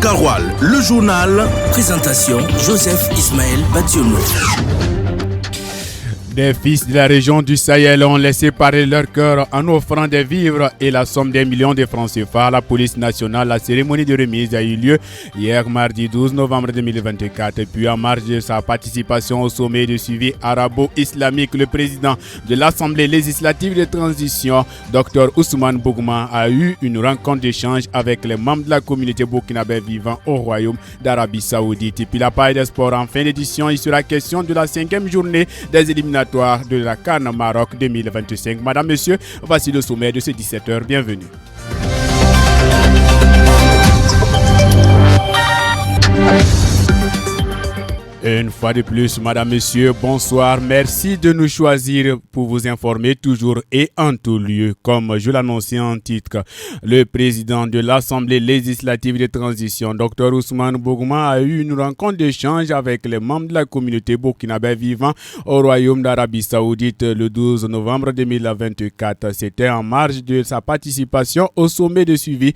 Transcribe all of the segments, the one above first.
Carwal, le journal. Présentation Joseph Ismaël Bationo. Des fils de la région du Sahel ont laissé parler leur cœur en offrant des vivres et la somme des millions de francs CFA à la police nationale. La cérémonie de remise a eu lieu hier mardi 12 novembre 2024. Puis en marge de sa participation au sommet de suivi arabo-islamique, le président de l'Assemblée législative de transition, Dr Ousmane Bougma, a eu une rencontre d'échange avec les membres de la communauté burkinabé vivant au Royaume d'Arabie Saoudite. Et puis la page des sports en fin d'édition, il sera question de la 5e journée des éliminatoires de la CAN Maroc 2025. Madame, Monsieur, voici le sommet de ces 17h. Bienvenue. Une fois de plus, Madame, Monsieur, bonsoir. Merci de nous choisir pour vous informer toujours et en tout lieu. Comme je l'annonçais en titre, le président de l'Assemblée législative de transition, Dr Ousmane Bougma, a eu une rencontre d'échange avec les membres de la communauté burkinabé vivant au Royaume d'Arabie Saoudite le 12 novembre 2024. C'était en marge de sa participation au sommet de suivi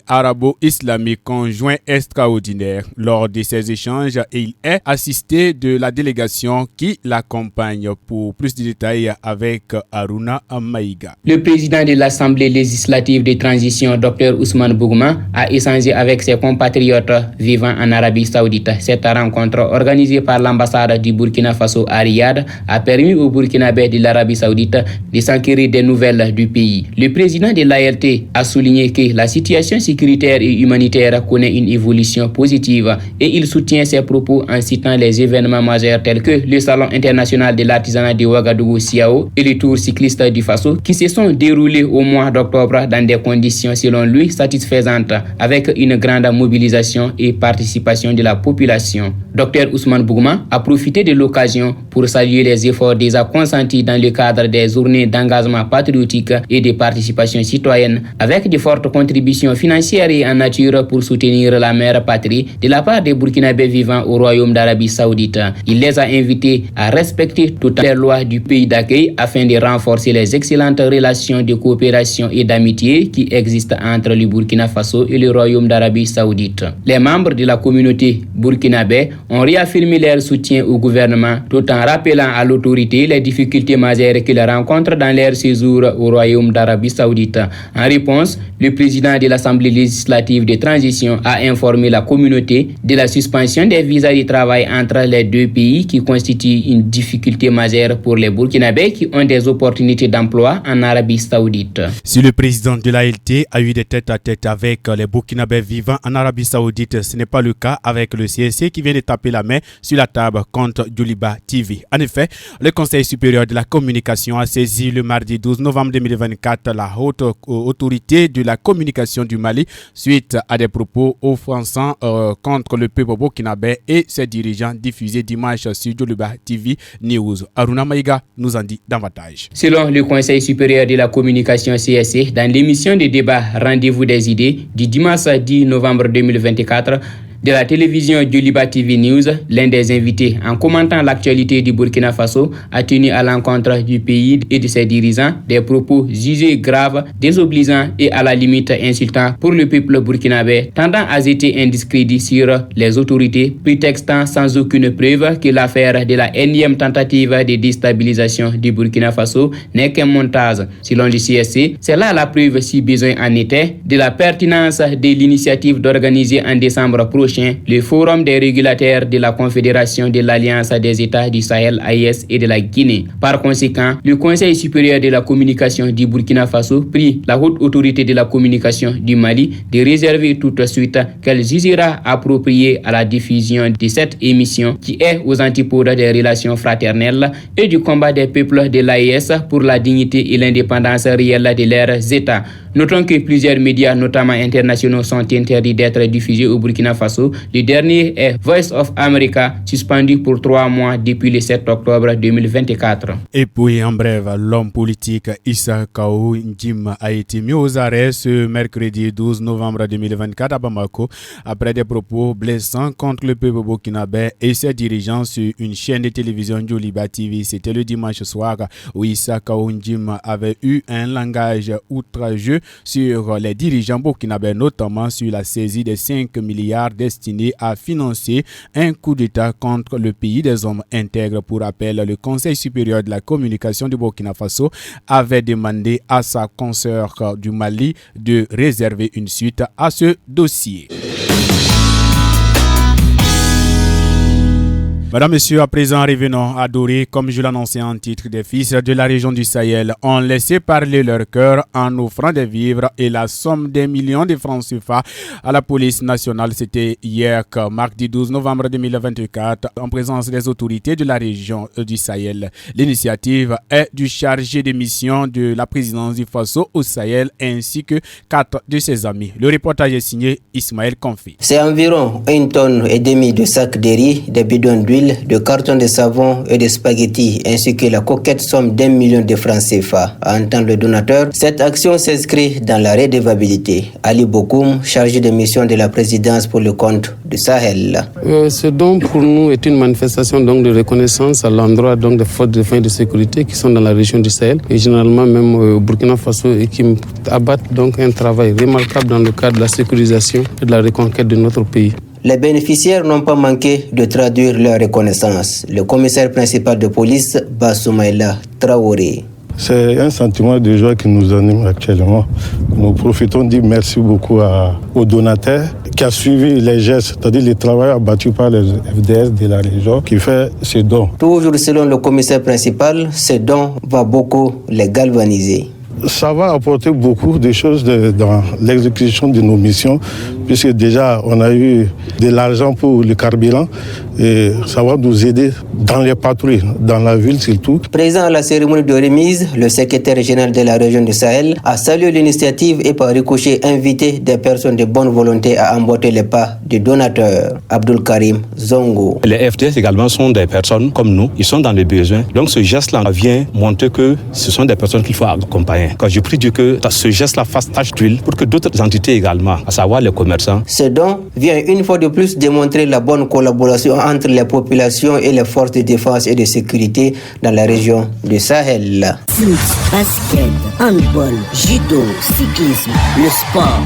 arabo-islamique conjoint extraordinaire. Lors de ces échanges, il est assisté de la délégation qui l'accompagne. Pour plus de détails avec Aruna Maïga. Le président de l'Assemblée législative de transition, Dr Ousmane Bougma, a échangé avec ses compatriotes vivant en Arabie Saoudite. Cette rencontre organisée par l'ambassade du Burkina Faso à Riyad a permis aux Burkinabés de l'Arabie Saoudite de s'enquérir des nouvelles du pays. Le président de l'ALT a souligné que la situation sécuritaire et humanitaire connaît une évolution positive et il soutient ses propos en citant les événements majeurs tels que le Salon international de l'artisanat de Ouagadougou Siao et le Tour cycliste du Faso qui se sont déroulés au mois d'octobre dans des conditions selon lui satisfaisantes avec une grande mobilisation et participation de la population. Dr Ousmane Bougma a profité de l'occasion pour saluer les efforts déjà consentis dans le cadre des journées d'engagement patriotique et de participation citoyenne avec de fortes contributions financières et en nature pour soutenir la mère patrie de la part des Burkinabés vivant au Royaume d'Arabie Saoudite. Il les a invités à respecter toutes les lois du pays d'accueil afin de renforcer les excellentes relations de coopération et d'amitié qui existent entre le Burkina Faso et le Royaume d'Arabie Saoudite. Les membres de la communauté burkinabé ont réaffirmé leur soutien au gouvernement tout en rappelant à l'autorité les difficultés majeures qu'ils rencontrent dans leur séjour au Royaume d'Arabie Saoudite. En réponse, le président de l'Assemblée législative de transition a informé la communauté de la suspension des visas de travail entre les deux pays qui constitue une difficulté majeure pour les Burkinabés qui ont des opportunités d'emploi en Arabie Saoudite. Si le président de l'ALT a eu des tête-à-tête avec les Burkinabés vivant en Arabie Saoudite, ce n'est pas le cas avec le CSC qui vient de taper la main sur la table contre Djoliba TV. En effet, le Conseil supérieur de la communication a saisi le mardi 12 novembre 2024 la haute autorité de la communication du Mali suite à des propos offensants contre le peuple burkinabé et ses dirigeants diffusés dimanche sur Djoliba TV News. Aruna Maïga nous en dit davantage. Selon le Conseil supérieur de la communication CSC, dans l'émission de débat Rendez-vous des idées du dimanche 10 novembre 2024, de la télévision Djoliba TV News, l'un des invités, en commentant l'actualité du Burkina Faso, a tenu à l'encontre du pays et de ses dirigeants des propos jugés graves, désobligeants et à la limite insultants pour le peuple burkinabé, tendant à jeter un discrédit sur les autorités, prétextant sans aucune preuve que l'affaire de la énième tentative de déstabilisation du Burkina Faso n'est qu'un montage. Selon le CSC, c'est là la preuve, si besoin en était, de la pertinence de l'initiative d'organiser en décembre prochain le Forum des régulateurs de la Confédération de l'Alliance des États du Sahel AES et de la Guinée. Par conséquent, le Conseil supérieur de la communication du Burkina Faso prie la haute autorité de la communication du Mali de réserver toute suite qu'elle jugera appropriée à la diffusion de cette émission qui est aux antipodes des relations fraternelles et du combat des peuples de l'AES pour la dignité et l'indépendance réelle de leurs États. Notons que plusieurs médias, notamment internationaux, sont interdits d'être diffusés au Burkina Faso Faso. Le dernier est Voice of America, suspendu pour 3 mois depuis le 7 octobre 2024. Et puis, en bref, l'homme politique Issa Kaou Ndjim a été mis aux arrêts ce mercredi 12 novembre 2024 à Bamako après des propos blessants contre le peuple burkinabé et ses dirigeants sur une chaîne de télévision Joliba TV. C'était le dimanche soir où Issa Kaou Ndjim avait eu un langage outrageux sur les dirigeants burkinabés, notamment sur la saisie des 5 milliards destinés à financer un coup d'État contre le pays des hommes intègres. Pour rappel, le Conseil supérieur de la communication du Burkina Faso avait demandé à sa consoeur du Mali de réserver une suite à ce dossier. Madame, Monsieur, à présent, revenons à Doré. Comme je l'annonçais en titre, des fils de la région du Sahel ont laissé parler leur cœur en offrant des vivres et la somme des millions de francs CFA à la police nationale. C'était hier, mardi 12 novembre 2024, en présence des autorités de la région du Sahel. L'initiative est du chargé de mission de la présidence du Faso au Sahel ainsi que 4 de ses amis. Le reportage est signé Ismaël Konfi. C'est environ 1,5 tonne de sacs de riz, des bidons d'huile, de cartons de savon et de spaghettis, ainsi que la coquette somme d'1 million de francs CFA. À entendre le donateur, cette action s'inscrit dans la redevabilité. Ali Bokoum, chargé de mission de la présidence pour le compte du Sahel. Ce don pour nous est une manifestation donc de reconnaissance à l'endroit donc des forces de défense et de sécurité qui sont dans la région du Sahel et généralement même au Burkina Faso et qui abattent donc un travail remarquable dans le cadre de la sécurisation et de la reconquête de notre pays. Les bénéficiaires n'ont pas manqué de traduire leur reconnaissance. Le commissaire principal de police, Bassoumaïla Traoré. C'est un sentiment de joie qui nous anime actuellement. Nous profitons de dire merci beaucoup aux donateurs qui a suivi les gestes, c'est-à-dire les travaux abattus par les FDS de la région qui fait ce don. Toujours selon le commissaire principal, ce don va beaucoup les galvaniser. Ça va apporter beaucoup de choses dans l'exécution de nos missions, puisque déjà on a eu de l'argent pour le carburant et ça va nous aider dans les patrouilles, dans la ville surtout. Présent à la cérémonie de remise, le secrétaire général de la région du Sahel a salué l'initiative et par ricochet invité des personnes de bonne volonté à emboîter les pas du donateur. Abdul Karim Zongo. Les FDS également sont des personnes comme nous, ils sont dans les besoins. Donc ce geste-là vient montrer que ce sont des personnes qu'il faut accompagner. Quand je prie Dieu que ce geste-là fasse tache d'huile pour que d'autres entités également, à savoir les commerçants. Ce don vient une fois de plus démontrer la bonne collaboration entre les populations et les forces de défense et de sécurité dans la région du Sahel. Foot, basket, handball, judo, cyclisme, le sport.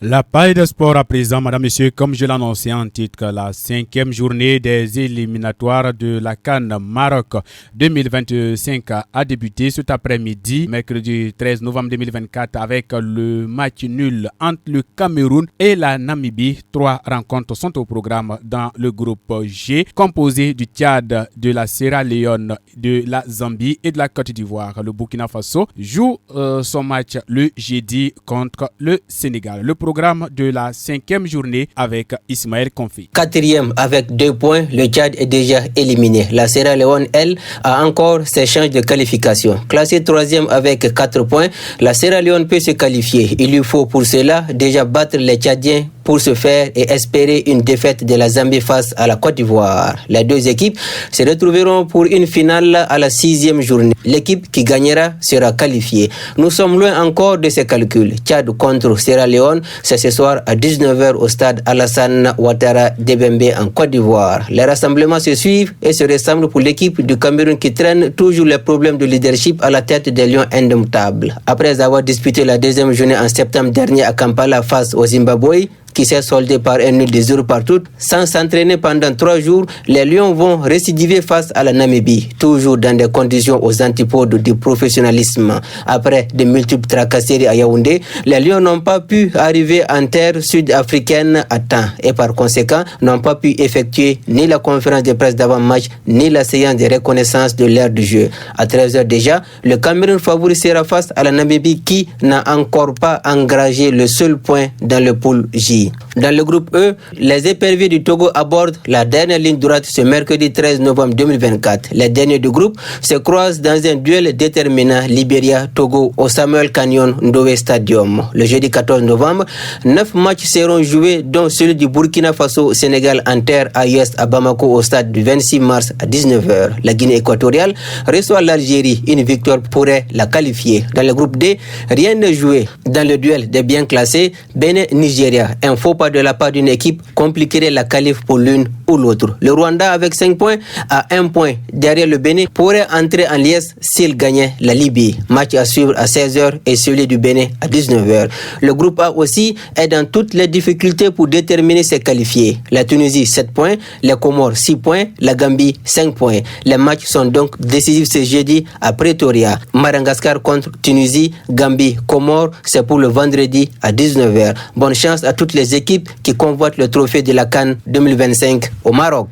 La paille de sport à présent, madame, monsieur, comme je l'annonçais en titre, la 5e journée des éliminatoires de la CAN Maroc 2025 a débuté cet après-midi, mercredi 13 novembre 2024, avec le match nul entre le Cameroun et la Namibie. 3 rencontres sont au programme dans le groupe G, composé du Tchad, de la Sierra Leone, de la Zambie et de la Côte d'Ivoire. Le Burkina Faso joue son match le jeudi contre le Sénégal. Le programme de la 5e journée avec Ismaël Konfi. 4e avec 2 points, le Tchad est déjà éliminé. La Sierra Leone, elle, a encore ses chances de qualification. Classée 3e avec 4 points, la Sierra Leone peut se qualifier. Il lui faut pour cela déjà battre les Tchadiens pour se faire et espérer une défaite de la Zambie face à la Côte d'Ivoire. Les deux équipes se retrouveront pour une finale à la 6e journée. L'équipe qui gagnera sera qualifiée. Nous sommes loin encore de ces calculs. Tchad contre Sierra Leone, c'est ce soir à 19h au stade Alassane Ouattara d'Ebembe en Côte d'Ivoire. Les rassemblements se suivent et se ressemblent pour l'équipe du Cameroun qui traîne toujours les problèmes de leadership à la tête des Lions indomptables. Après avoir disputé la 2e journée en septembre dernier à Kampala face au Zimbabwe, qui s'est soldé par un nul de 0 partout. Sans s'entraîner pendant 3 jours, les Lions vont récidiver face à la Namibie, toujours dans des conditions aux antipodes du professionnalisme. Après de multiples tracasseries à Yaoundé, les Lions n'ont pas pu arriver en terre sud-africaine à temps et par conséquent n'ont pas pu effectuer ni la conférence de presse d'avant-match ni la séance de reconnaissance de l'ère du jeu. À 13h déjà, le Cameroun favori sera face à la Namibie qui n'a encore pas engrangé le seul point dans le pool J. Libye. Dans le groupe E, les éperviers du Togo abordent la dernière ligne droite ce mercredi 13 novembre 2024. Les derniers du groupe se croisent dans un duel déterminant Libéria-Togo au Samuel Canyon Ndowe Stadium. Le jeudi 14 novembre, 9 matchs seront joués, dont celui du Burkina Faso-Sénégal en terre à Ouest à Bamako au stade du 26 mars à 19h. La Guinée équatoriale reçoit l'Algérie. Une victoire pourrait la qualifier. Dans le groupe D, rien n'est joué. Dans le duel des bien classés, Bénin-Nigeria, un faux pas de la part d'une équipe compliquerait la qualif pour l'une ou l'autre. Le Rwanda, avec 5 points, à 1 point derrière le Bénin, pourrait entrer en liesse s'il gagnait la Libye. Match à suivre à 16h et celui du Bénin à 19h. Le groupe A aussi est dans toutes les difficultés pour déterminer ses qualifiés. La Tunisie, 7 points, les Comores, 6 points, la Gambie, 5 points. Les matchs sont donc décisifs ce jeudi à Pretoria. Madagascar contre Tunisie, Gambie, Comores, c'est pour le vendredi à 19h. Bonne chance à toutes les équipes qui convoitent le trophée de la CAN 2025 au Maroc.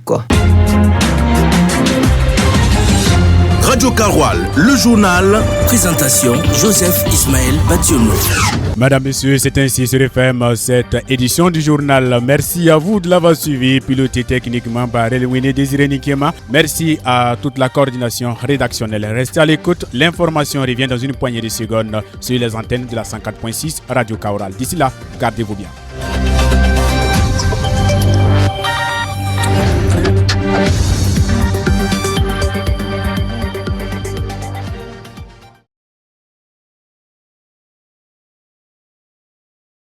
Radio Karoual, le journal. Présentation Joseph Ismaël Bationo. Madame, Messieurs, c'est ainsi se referme cette édition du journal. Merci à vous de l'avoir suivi, piloté techniquement par Elwine Désiré Nikema. Merci à toute la coordination rédactionnelle. Restez à l'écoute, l'information revient dans une poignée de secondes sur les antennes de la 104.6 Radio Karoual. D'ici là, gardez-vous bien.